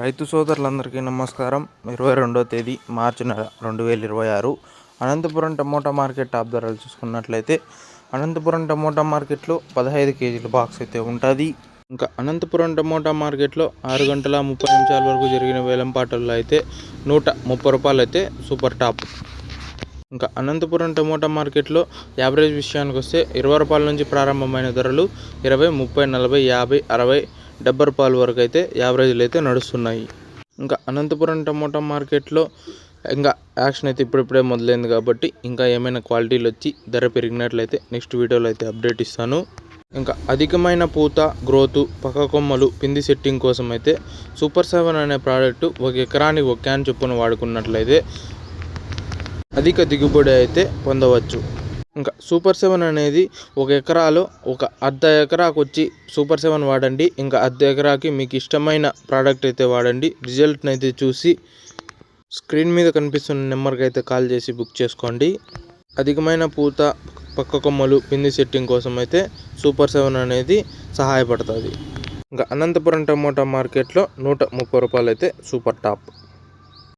రైతు సోదరులందరికీ నమస్కారం. 22వ తేదీ మార్చి నెల 2026 అనంతపురం టమోటా మార్కెట్ టాప్ ధరలు చూసుకున్నట్లయితే అనంతపురం టమోటా మార్కెట్లో 15 కేజీల బాక్స్ అయితే ఉంటుంది. ఇంకా అనంతపురం టమోటా మార్కెట్లో 6 గంటల 30 నిమిషాల వరకు జరిగిన వేలంపాటల్లో అయితే 130 రూపాయలు అయితే సూపర్ టాప్. ఇంకా అనంతపురం టమోటా మార్కెట్లో యావరేజ్ విషయానికి వస్తే 20 రూపాయల నుంచి ప్రారంభమైన ధరలు 20, 30, 40, 50, 60, 70 రూపాయల వరకు అయితే యావరేజ్లు అయితే నడుస్తున్నాయి. ఇంకా అనంతపురం టమోటా మార్కెట్లో ఇంకా యాక్షన్ అయితే ఇప్పుడిప్పుడే మొదలైంది కాబట్టి ఇంకా ఏమైనా క్వాలిటీలు వచ్చి ధర పెరిగినట్లయితే నెక్స్ట్ వీడియోలో అయితే అప్డేట్ ఇస్తాను. ఇంకా అధికమైన పూత, గ్రోతు, పక్క కొమ్మలు, పిండి సెట్టింగ్ కోసం అయితే సూపర్ 7 అనే ప్రోడక్ట్ 1 ఎకరానికి 1 క్యాన్ చొప్పున వాడుకున్నట్లయితే అధిక దిగుబడి అయితే పొందవచ్చు. ఇంకా సూపర్ 7 అనేది 1 ఎకరాలో ఒక అర్ధ ఎకరాకు వచ్చి సూపర్ 7 వాడండి. ఇంకా అర్ధ ఎకరాకి మీకు ఇష్టమైన ప్రోడక్ట్ అయితే వాడండి. రిజల్ట్ని అయితే చూసి స్క్రీన్ మీద కనిపిస్తున్న నెంబర్కి అయితే కాల్ చేసి బుక్ చేసుకోండి. అధికమైన పూత, పక్క కొమ్మలు, పిండి సెట్టింగ్ కోసం అయితే సూపర్ 7 అనేది సహాయపడుతుంది. ఇంకా అనంతపురం టమోటా మార్కెట్లో 130 రూపాయలు అయితే సూపర్ టాప్.